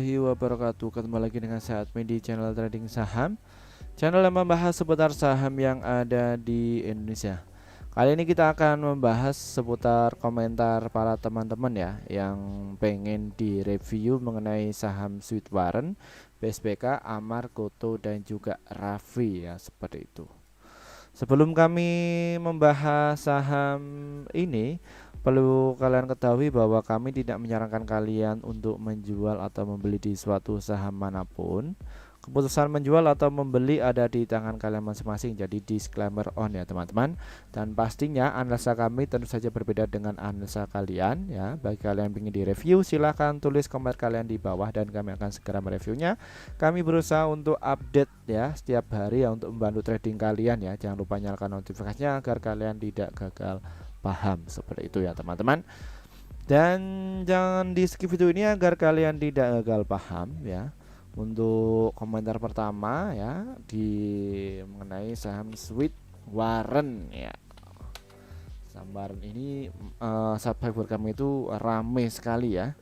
Wabarakatuh. Ketemu lagi dengan saya admin di channel trading saham, channel yang membahas seputar saham yang ada di Indonesia. Kali ini kita akan membahas seputar komentar para teman-teman ya yang pengen direview mengenai saham Sweet Warren, BSBK, Amar, Goto, dan juga Raffi ya, seperti itu. Sebelum kami membahas saham ini, perlu kalian ketahui bahwa kami tidak menyarankan kalian untuk menjual atau membeli di suatu saham manapun. Keputusan menjual atau membeli ada di tangan kalian masing-masing. Jadi disclaimer on ya teman-teman. Dan pastinya analisa kami tentu saja berbeda dengan analisa kalian ya. Bagi kalian yang ingin direview, silahkan tulis komentar kalian di bawah dan kami akan segera mereviewnya. Kami berusaha untuk update ya setiap hari ya untuk membantu trading kalian ya. Jangan lupa nyalakan notifikasinya agar kalian tidak gagal paham, seperti itu ya teman-teman. Dan jangan di skip video ini agar kalian tidak gagal paham ya. Untuk komentar pertama ya mengenai saham Sweet Warren ya. Saham Warren ini subscriber kami itu rame sekali ya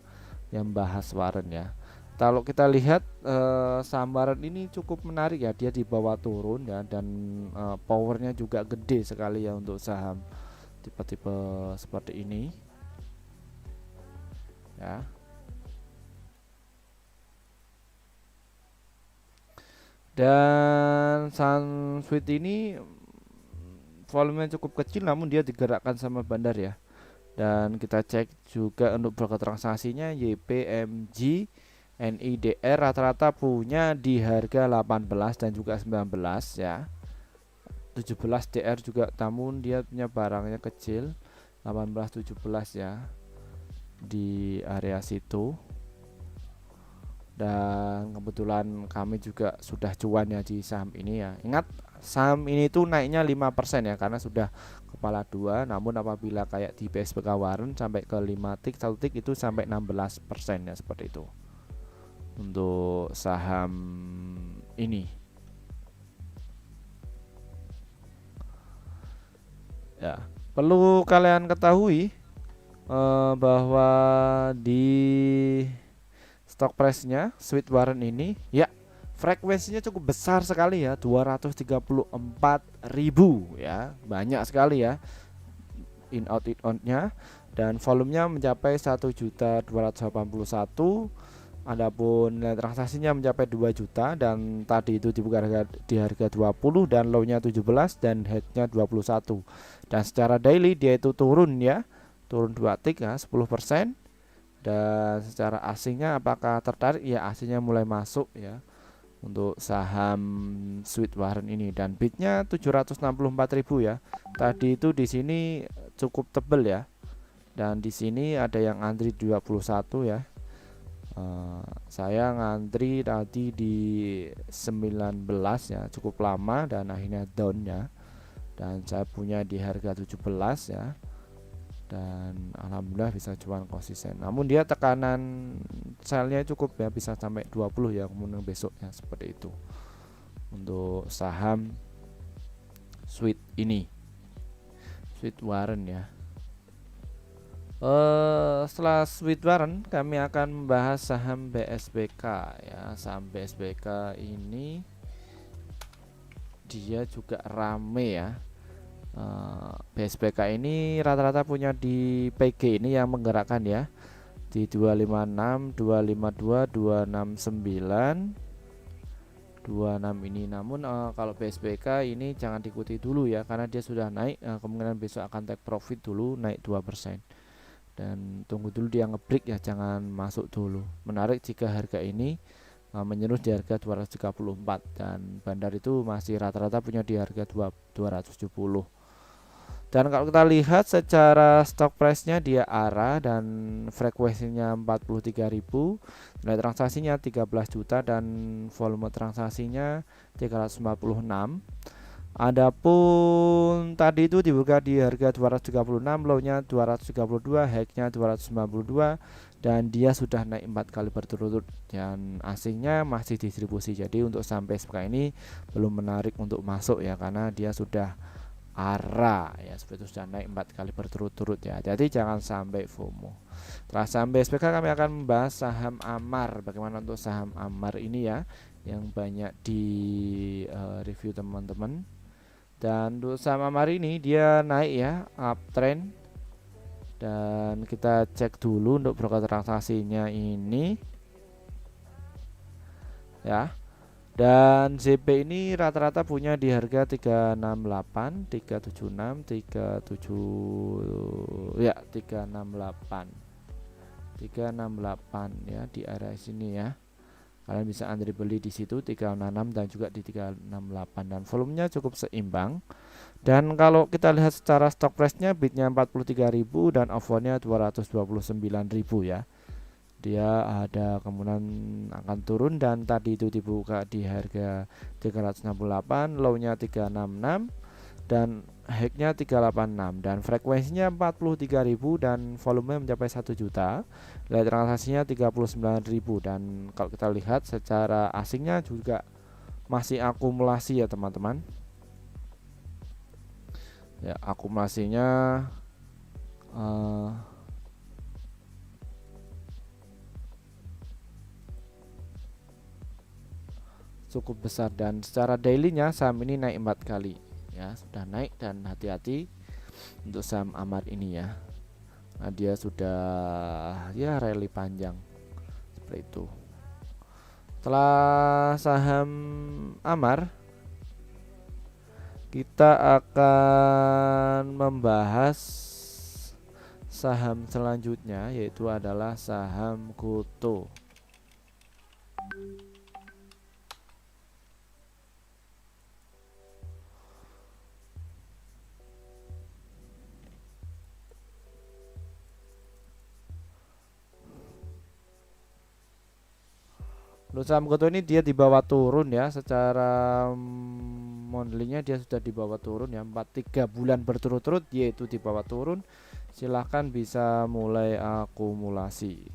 yang bahas Warren ya. Kalau kita lihat saham Warren ini cukup menarik ya, dia dibawa turun ya, dan powernya juga gede sekali ya untuk saham tipe-tipe seperti ini ya. Dan saham Sweet ini volumenya cukup kecil namun dia digerakkan sama bandar ya. Dan kita cek juga untuk broker transaksinya YPMG NIDR rata-rata punya di harga 18 dan juga 19 ya. 17 DR juga, namun dia punya barangnya kecil 18 17 ya di area situ. Dan kebetulan kami juga sudah cuan ya di saham ini ya. Ingat, saham ini tuh naiknya 5% ya karena sudah kepala dua. Namun apabila kayak di BSBK Warren sampai ke 5 tik 1 tik itu sampai 16% ya, seperti itu untuk saham ini ya. Perlu kalian ketahui bahwa di stock price-nya Sweet Warren ini ya frekuensinya cukup besar sekali ya, 234.000 ya, banyak sekali ya in out-nya, dan volumenya mencapai 1.281.000. Adapun nilai transaksinya mencapai 2 juta dan tadi itu dibuka di harga 20 dan low-nya 17 dan head-nya 21. Dan secara daily dia itu turun ya, turun 2 tik ya, 10%. Dan secara asingnya apakah tertarik ya, asingnya mulai masuk ya untuk saham Sweet Warren ini, dan bidnya 764.000 ya. Tadi itu di sini cukup tebel ya, dan di sini ada yang antri 21 ya. Saya ngantri tadi di 19 ya, cukup lama dan akhirnya down ya, dan saya punya di harga 17 ya, dan alhamdulillah bisa cuan konsisten. Namun dia tekanan selnya cukup ya, bisa sampai 20 ya kemudian besok ya, seperti itu untuk saham Sweet ini, Sweet Warren ya. Setelah Sweet Warren kami akan membahas saham BSBK ya. Saham BSBK ini dia juga rame ya. BSBK ini rata-rata punya di PG ini yang menggerakkan ya, di 256, 252, 269, 26 ini. Namun kalau BSBK ini jangan diikuti dulu ya karena dia sudah naik, kemungkinan besok akan take profit dulu naik 2%. Dan tunggu dulu dia ngebreak ya, jangan masuk dulu. Menarik jika harga ini menyentuh di harga 234 dan bandar itu masih rata-rata punya di harga 270. Dan kalau kita lihat secara stock price-nya dia arah dan frekuensinya 43.000, nilai transaksinya 13 juta dan volume transaksinya 356. Adapun tadi itu dibuka di harga 236, low-nya 232, high-nya 292, dan dia sudah naik 4 kali berturut-turut dan asingnya masih distribusi. Jadi untuk sampai sekarang ini belum menarik untuk masuk ya karena dia sudah ARA ya, seperti itu, sudah naik 4 kali berturut-turut ya. Jadi jangan sampai FOMO. Setelah saham BSPK kami akan membahas saham Amar. Bagaimana untuk saham Amar ini ya, yang banyak di review teman-teman. Dan untuk saham Amar ini dia naik ya, uptrend. Dan kita cek dulu untuk broker transaksinya ini ya. Dan ZP ini rata-rata punya di harga 368, 376, 37 ya, 368. 368 ya, di area sini ya. Kalian bisa antri beli di situ 366 dan juga di 368, dan volumenya cukup seimbang. Dan kalau kita lihat secara stock price-nya, bidnya 43.000 dan offernya 229.000 ya. Dia ada kemungkinan akan turun, dan tadi itu dibuka di harga 368, low-nya 366 dan high-nya 386, dan frekuensinya 43.000 dan volume mencapai 1 juta. Nilai transaksinya 39.000, dan kalau kita lihat secara asingnya juga masih akumulasi ya teman-teman. Ya, akumulasinya cukup besar, dan secara dailynya saham ini naik 4 kali ya, sudah naik. Dan hati-hati untuk saham Amar ini ya. Nah, dia sudah ya rally panjang seperti itu. Setelah saham Amar, kita akan membahas saham selanjutnya, yaitu adalah saham GoTo. Untuk saham GoTo ini dia dibawa turun ya, secara modelingnya dia sudah dibawa turun ya, 3 bulan berturut-turut yaitu dibawa turun. Silahkan bisa mulai akumulasi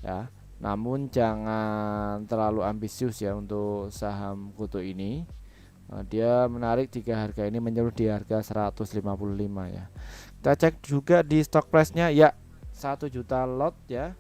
ya, namun jangan terlalu ambisius ya untuk saham GoTo ini. Dia menarik jika harga ini menyeluruh di harga 155 ya. Kita cek juga di stock price-nya ya, 1 juta lot ya,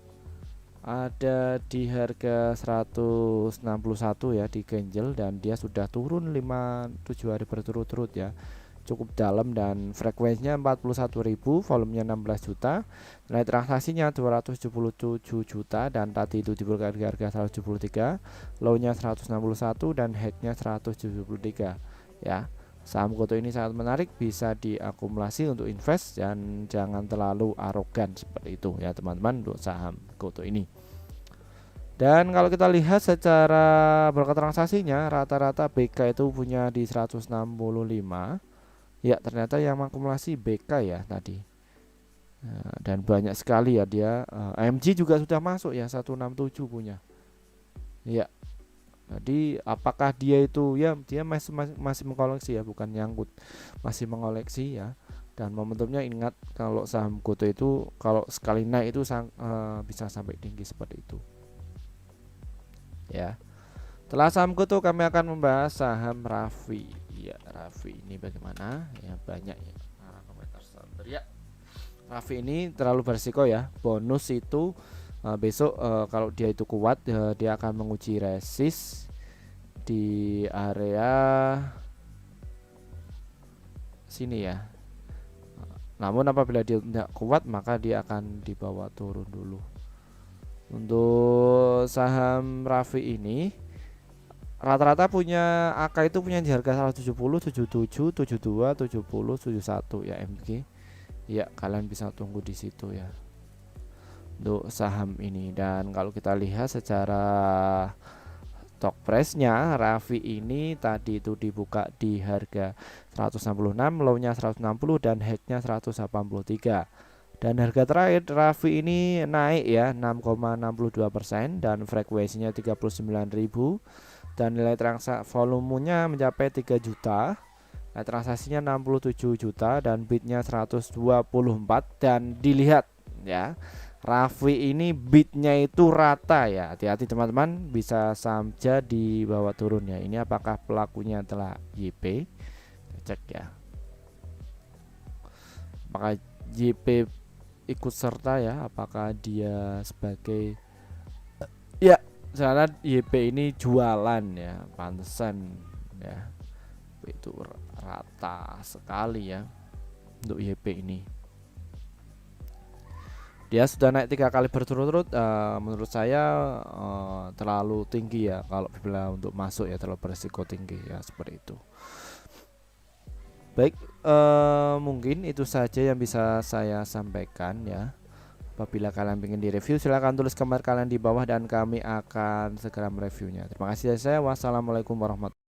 ada di harga 161 ya, di ganjel, dan dia sudah turun 7 hari berturut-turut ya, cukup dalam, dan frekuensinya 41.000, volumenya 16 juta, nilai transaksinya 277 juta, dan tadi itu dibuka di harga 173, low-nya 161 dan high-nya 173 ya. Saham GoTo ini sangat menarik, bisa diakumulasi untuk invest, dan jangan terlalu arogan seperti itu ya teman-teman untuk saham GoTo ini. Dan kalau kita lihat secara broker transaksinya, rata-rata BK itu punya di 165 ya, ternyata yang akumulasi BK ya tadi. Dan banyak sekali ya dia. AMG juga sudah masuk ya, 167 punya ya. Jadi apakah dia itu ya, dia masih mengoleksi ya, bukan nyangkut, masih mengoleksi ya. Dan momentumnya, ingat kalau saham GoTo itu kalau sekali naik itu bisa sampai tinggi seperti itu ya. Setelah saham GoTo kami akan membahas saham Raffi ya. Raffi ini bagaimana ya, banyak ya komentar ya. Raffi ini terlalu berisiko ya, bonus itu besok kalau dia itu kuat dia akan menguji resist di area sini ya. Namun apabila dia tidak kuat, maka dia akan dibawa turun dulu. Untuk saham Raffi ini rata-rata punya AK itu punya di harga 170, 77, 72, 70, 71 ya MG. Ya, kalian bisa tunggu di situ ya untuk saham ini. Dan kalau kita lihat secara stock price-nya, Raffi ini tadi itu dibuka di harga 166, low-nya 160 dan high-nya 183. Dan harga terakhir Raffi ini naik ya 6,62%, dan frekuensinya 39.000, dan nilai transaksi volumenya mencapai 3 juta. Nah, transaksinya 67 juta dan bidnya 124, dan dilihat ya, Raffi ini beatnya itu rata ya, hati-hati teman-teman, bisa saja dibawa turun ya. Ini apakah pelakunya adalah YP? Kita cek ya, apakah YP ikut serta ya, apakah dia sebagai ya, saya YP ini jualan ya, pantesan ya itu rata sekali ya untuk YP ini. Dia sudah naik 3 kali berturut-turut, menurut saya terlalu tinggi ya kalau bila untuk masuk ya, terlalu berisiko tinggi ya, seperti itu. Baik, mungkin itu saja yang bisa saya sampaikan ya. Apabila kalian ingin direview, silahkan tulis komentar kalian di bawah dan kami akan segera mereviewnya. Terima kasih dari saya. Wassalamualaikum warahmatullahi wabarakatuh.